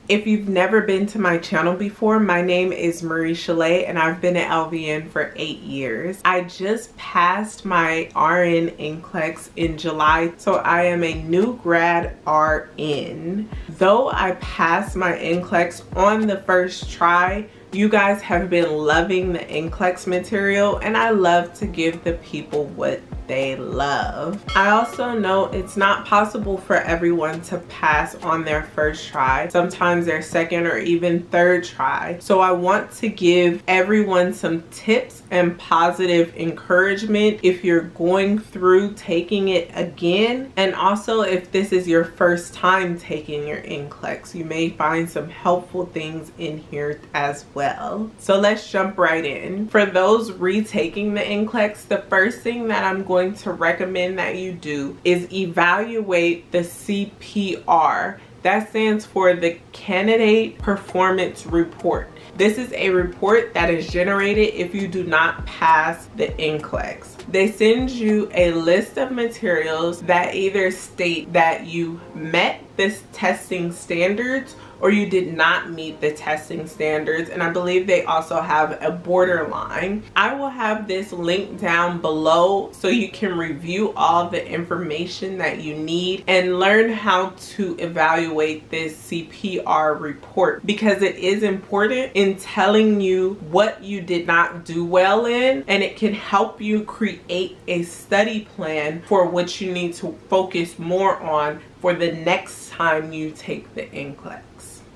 If you've never been to my channel before, my name is Marie Chalet and I've been at LVN for 8 years. I just passed my RN NCLEX in July, so I am a new grad RN. Though I passed my NCLEX on the first try, you guys have been loving the NCLEX material and I love to give the people what they love. I also know it's not possible for everyone to pass on their first try, sometimes their second or even third try. So I want to give everyone some tips and positive encouragement if you're going through taking it again, and also if this is your first time taking your NCLEX, you may find some helpful things in here as well. So let's jump right in. For those retaking the NCLEX, the first thing that I'm going to recommend that you do is evaluate the CPR. That stands for the Candidate Performance Report. This is a report that is generated if you do not pass the NCLEX. They send you a list of materials that either state that you met this testing standards or you did not meet the testing standards, and I believe they also have a borderline. I will have this link down below so you can review all the information that you need and learn how to evaluate this CPR report, because it is important in telling you what you did not do well in, and it can help you create a study plan for what you need to focus more on for the next time you take the NCLEX.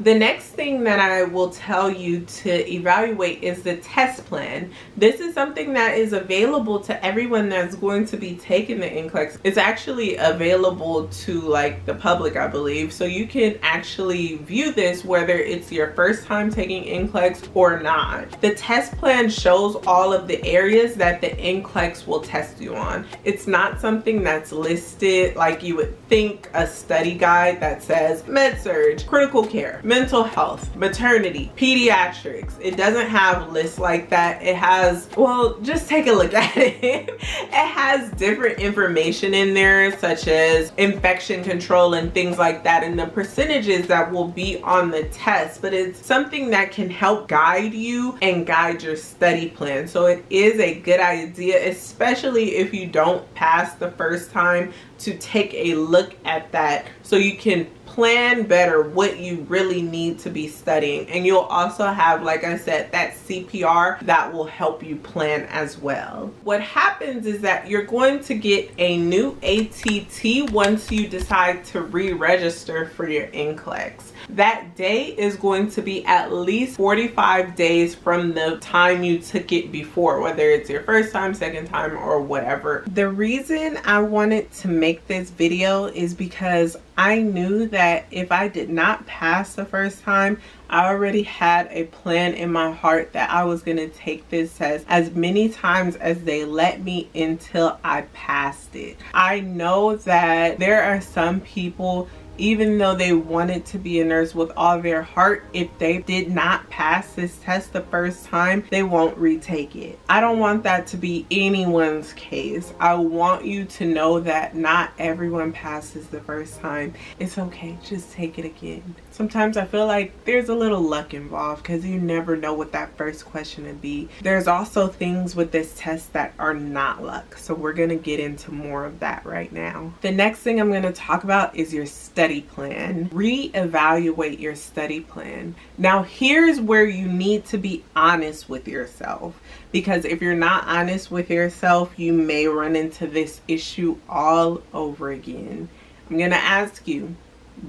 The next thing that I will tell you to evaluate is the test plan. This is something that is available to everyone that's going to be taking the NCLEX. It's actually available to like the public, I believe. So you can actually view this whether it's your first time taking NCLEX or not. The test plan shows all of the areas that the NCLEX will test you on. It's not something that's listed like you would think a study guide that says med-surg, critical care, mental health, maternity, pediatrics. It doesn't have lists like that. It has, well, just take a look at it. It has different information in there, such as infection control and things like that, and the percentages that will be on the test, but it's something that can help guide you and guide your study plan. So it is a good idea, especially if you don't pass the first time, to take a look at that so you can plan better what you really need to be studying. And you'll also have, like I said, that CPR that will help you plan as well. What happens is that you're going to get a new ATT once you decide to re-register for your NCLEX. That day is going to be at least 45 days from the time you took it before, whether it's your first time, second time, or whatever. The reason I wanted to make this video is because I knew that if I did not pass the first time, I already had a plan in my heart that I was going to take this test as many times as they let me until I passed it. I know that there are some people, even though they wanted to be a nurse with all their heart, if they did not pass this test the first time, they won't retake it. I don't want that to be anyone's case. I want you to know that not everyone passes the first time. It's okay, just take it again. Sometimes I feel like there's a little luck involved because you never know what that first question would be. There's also things with this test that are not luck, so we're going to get into more of that right now. The next thing I'm going to talk about is your study plan. Reevaluate your study plan. Now here's where you need to be honest with yourself, because if you're not honest with yourself, you may run into this issue all over again. I'm going to ask you,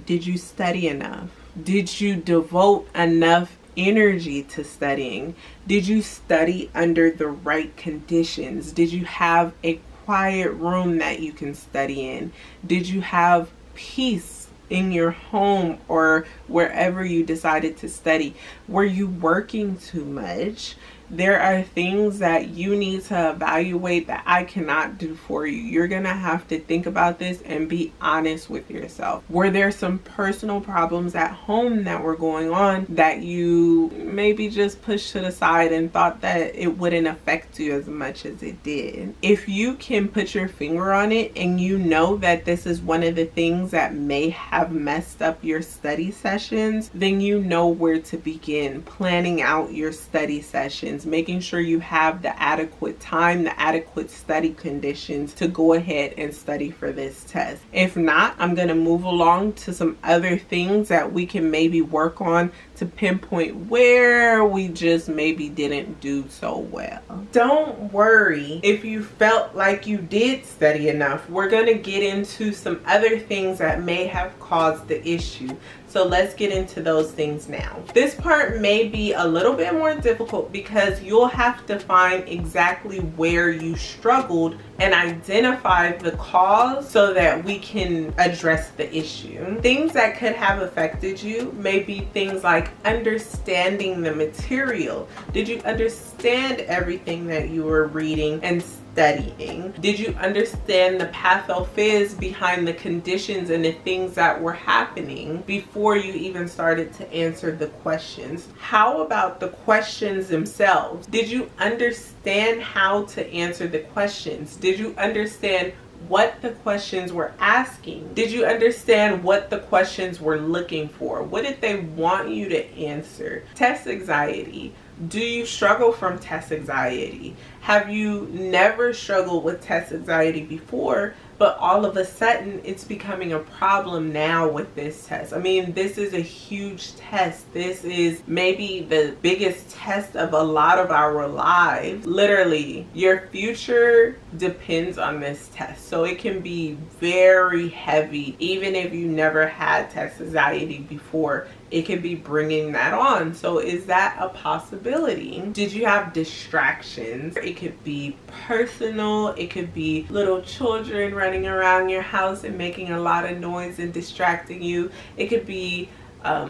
did you study enough? Did you devote enough energy to studying? Did you study under the right conditions? Did you have a quiet room that you can study in? Did you have peace in your home or wherever you decided to study? Were you working too much? There are things that you need to evaluate that I cannot do for you. You're gonna have to think about this and be honest with yourself. Were there some personal problems at home that were going on that you maybe just pushed to the side and thought that it wouldn't affect you as much as it did? If you can put your finger on it and you know that this is one of the things that may have messed up your study sessions, then you know where to begin planning out your study sessions, making sure you have the adequate time, the adequate study conditions to go ahead and study for this test. If not, I'm going to move along to some other things that we can maybe work on to pinpoint where we just maybe didn't do so well. Don't worry if you felt like you did study enough. We're going to get into some other things that may have caused the issue. So let's get into those things now. This part may be a little bit more difficult because you'll have to find exactly where you struggled and identify the cause so that we can address the issue. Things that could have affected you may be things like understanding the material. Did you understand everything that you were reading and studying? Did you understand the pathophys behind the conditions and the things that were happening before you even started to answer the questions? How about the questions themselves? Did you understand how to answer the questions? Did you understand what the questions were asking? Did you understand what the questions were looking for? What did they want you to answer? Test anxiety. Do you struggle from test anxiety? Have you never struggled with test anxiety before, but all of a sudden it's becoming a problem now with this test? I mean, this is a huge test. This is maybe the biggest test of a lot of our lives. Literally, your future depends on this test. So it can be very heavy, even if you never had test anxiety before. It could be bringing that on. So is that a possibility? Did you have distractions? It could be personal. It could be little children running around your house and making a lot of noise and distracting you. It could be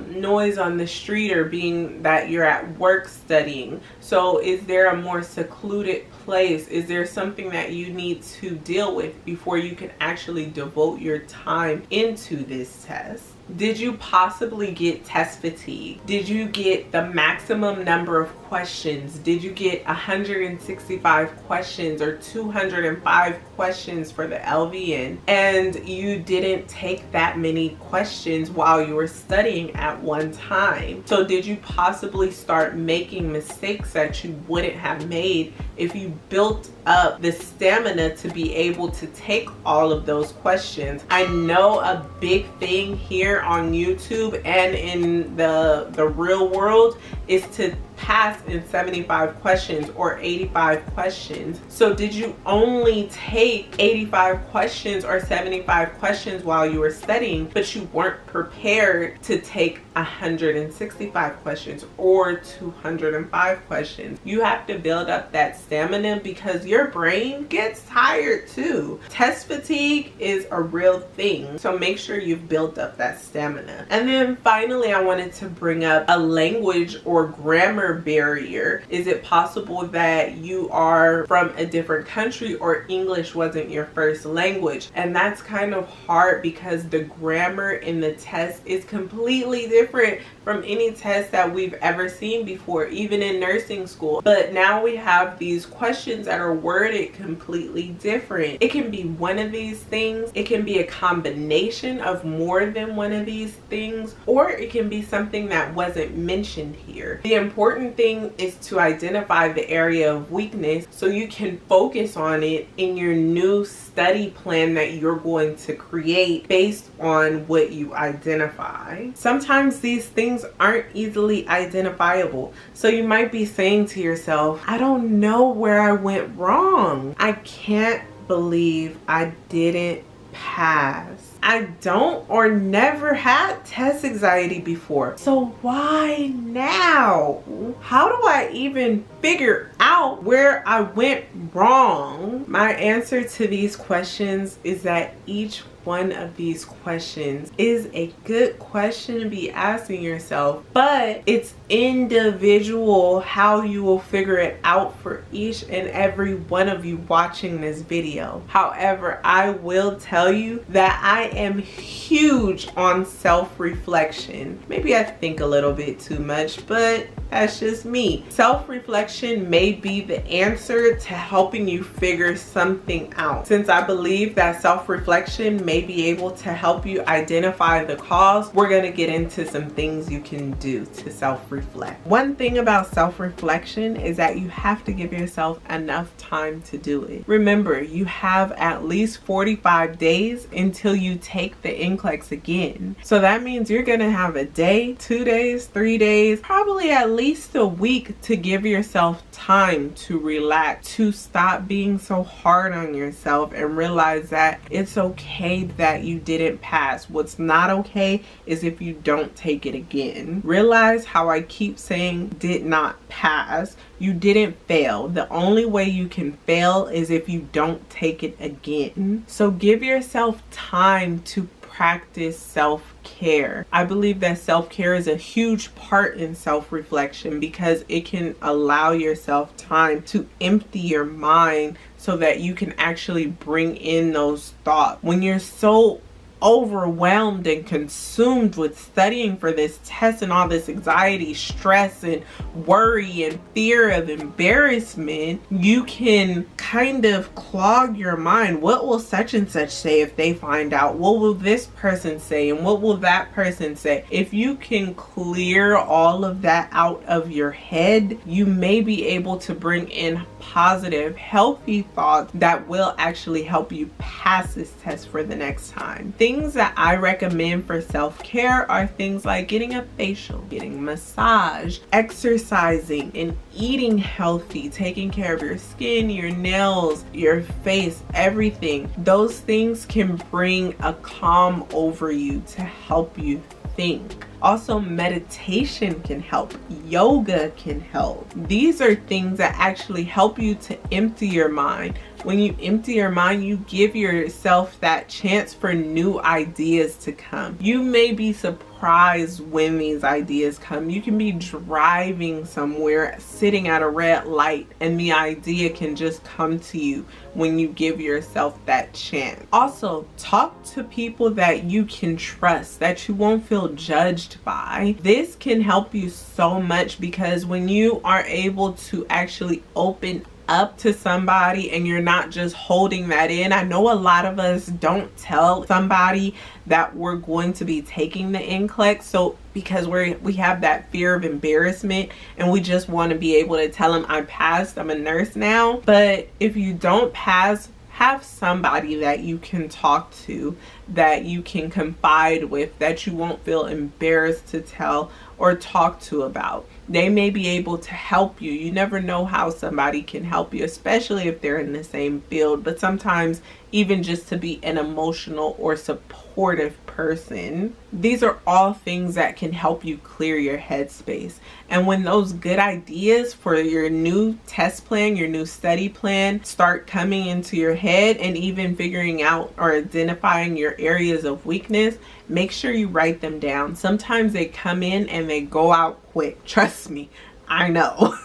noise on the street, or being that you're at work studying. So is there a more secluded place? Is there something that you need to deal with before you can actually devote your time into this test? Did you possibly get test fatigue? Did you get the maximum number of questions? Did you get 165 questions or 205 questions for the LVN, and you didn't take that many questions while you were studying at one time? So did you possibly start making mistakes that you wouldn't have made if you built up the stamina to be able to take all of those questions? I know a big thing here on YouTube and in the real world is to pass in 75 questions or 85 questions. So did you only take 85 questions or 75 questions while you were studying, but you weren't prepared to take 165 questions or 205 questions? You have to build up that stamina because your brain gets tired too. Test fatigue is a real thing. So make sure you've built up that stamina. And then finally, I wanted to bring up a language or grammar barrier. Is it possible that you are from a different country or English wasn't your first language? And that's kind of hard because the grammar in the test is completely different from any test that we've ever seen before, even in nursing school. But now we have these questions that are worded completely different. It can be one of these things, it can be a combination of more than one of these things, or it can be something that wasn't mentioned here. The important thing is to identify the area of weakness so you can focus on it in your new study plan that you're going to create based on what you identify. Sometimes these things aren't easily identifiable. So you might be saying to yourself, I don't know where I went wrong. I can't believe I didn't pass. I don't or never had test anxiety before. So why now? How do I even figure out where I went wrong? My answer to these questions is that each one of these questions is a good question to be asking yourself, but it's individual how you will figure it out for each and every one of you watching this video. However, I will tell you that I am huge on self-reflection. Maybe I think a little bit too much, but that's just me. Self-reflection may be the answer to helping you figure something out. Since I believe that self-reflection may be able to help you identify the cause, we're going to get into some things you can do to self-reflect. One thing about self-reflection is that you have to give yourself enough time to do it. Remember, you have at least 45 days until you take the NCLEX again. So that means you're going to have a day, 2 days, 3 days, probably at least a week to give yourself time to relax, to stop being so hard on yourself and realize that it's okay that you didn't pass. What's not okay is if you don't take it again. Realize how I keep saying did not pass. You didn't fail. The only way you can fail is if you don't take it again. So give yourself time to practice self-care. I believe that self-care is a huge part in self-reflection because it can allow yourself time to empty your mind so that you can actually bring in those thoughts. When you're so overwhelmed and consumed with studying for this test and all this anxiety, stress, and worry and fear of embarrassment, you can kind of clog your mind. What will such and such say if they find out? What will this person say? And what will that person say? If you can clear all of that out of your head, you may be able to bring in positive, healthy thoughts that will actually help you pass this test for the next time. Things that I recommend for self-care are things like getting a facial, getting a massage, exercising, and eating healthy, taking care of your skin, your nails, your face, everything. Those things can bring a calm over you to help you think. Also, meditation can help. Yoga can help. These are things that actually help you to empty your mind. When you empty your mind, you give yourself that chance for new ideas to come. You may be surprised when these ideas come. You can be driving somewhere, sitting at a red light, and the idea can just come to you when you give yourself that chance. Also, talk to people that you can trust, that you won't feel judged by. This can help you so much because when you are able to actually open up to somebody and you're not just holding that in. I know a lot of us don't tell somebody that we're going to be taking the NCLEX, so because we have that fear of embarrassment and we just want to be able to tell them I passed, I'm a nurse now. But if you don't pass, have somebody that you can talk to, that you can confide with, that you won't feel embarrassed to tell or talk to about. They may be able to help you. You never know how somebody can help you, especially if they're in the same field, but sometimes even just to be an emotional or supportive person. These are all things that can help you clear your headspace. And when those good ideas for your new test plan, your new study plan start coming into your head and even figuring out or identifying your areas of weakness, make sure you write them down. Sometimes they come in and they go out quick. Trust me, I know.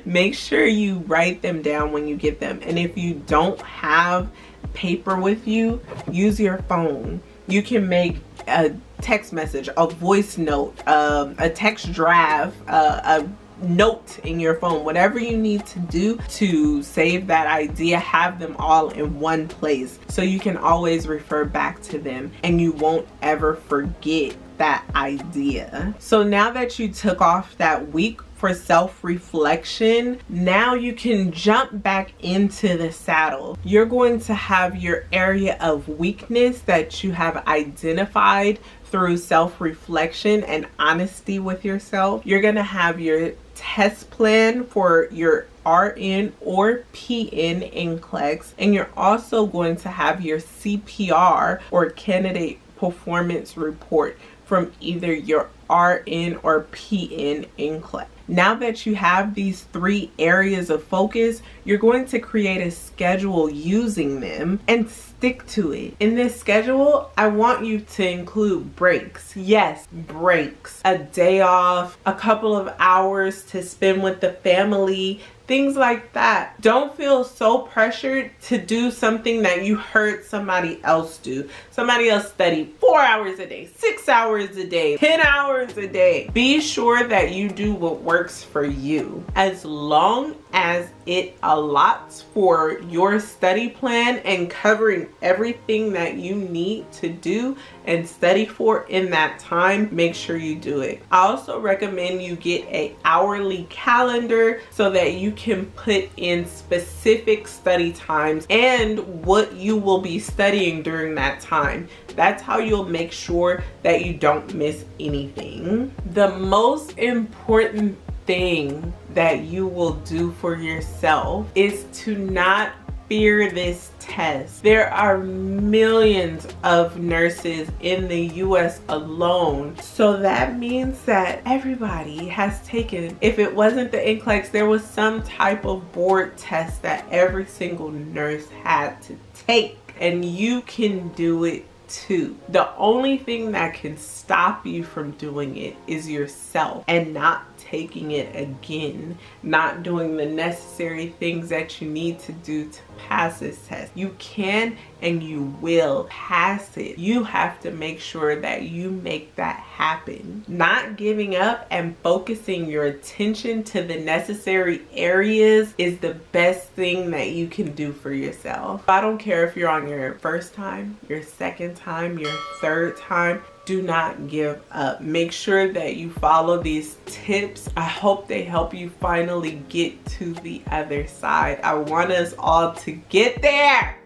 Make sure you write them down when you get them. And if you don't have paper with you, use your phone. You can make a text message, a voice note, a text draft, a note in your phone, whatever you need to do to save that idea. Have them all in one place so you can always refer back to them and you won't ever forget that idea. So now that you took off that week for self-reflection, now you can jump back into the saddle. You're going to have your area of weakness that you have identified through self-reflection and honesty with yourself. You're going to have your test plan for your RN or PN NCLEX, and you're also going to have your CPR or candidate performance report from either your RN or PN NCLEX. Now that you have these 3 areas of focus, you're going to create a schedule using them and stick to it. In this schedule, I want you to include breaks. Yes, breaks. A day off, a couple of hours to spend with the family, things like that. Don't feel so pressured to do something that you heard somebody else do. Somebody else studied 4 hours a day, 6 hours a day, 10 hours a day. Be sure that you do what works for you. As long as it allots for your study plan and covering everything that you need to do and study for in that time, make sure you do it. I also recommend you get an hourly calendar so that you can put in specific study times and what you will be studying during that time. That's how you'll make sure that you don't miss anything. The most important thing that you will do for yourself is to not fear this test. There are millions of nurses in the US alone. So that means that everybody has taken, if it wasn't the NCLEX, there was some type of board test that every single nurse had to take, and you can do it too. The only thing that can stop you from doing it is yourself, and not taking it again, not doing the necessary things that you need to do to pass this test. You can and you will pass it. You have to make sure that you make that happen. Not giving up and focusing your attention to the necessary areas is the best thing that you can do for yourself. I don't care if you're on your first time, your second time, your third time. Do not give up. Make sure that you follow these tips. I hope they help you finally get to the other side. I want us all to get there.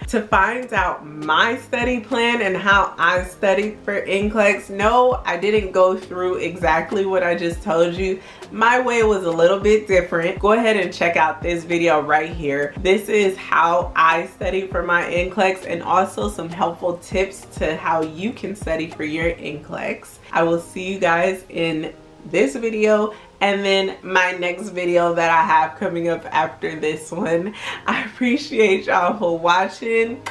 To find out my study plan and how I studied for NCLEX, no, I didn't go through exactly what I just told you. My way was a little bit different. Go ahead and check out this video right here. This is how I studied for my NCLEX, and also some helpful tips to how you can study for your NCLEX. I will see you guys in this video and then my next video that I have coming up after this one. I appreciate y'all for watching.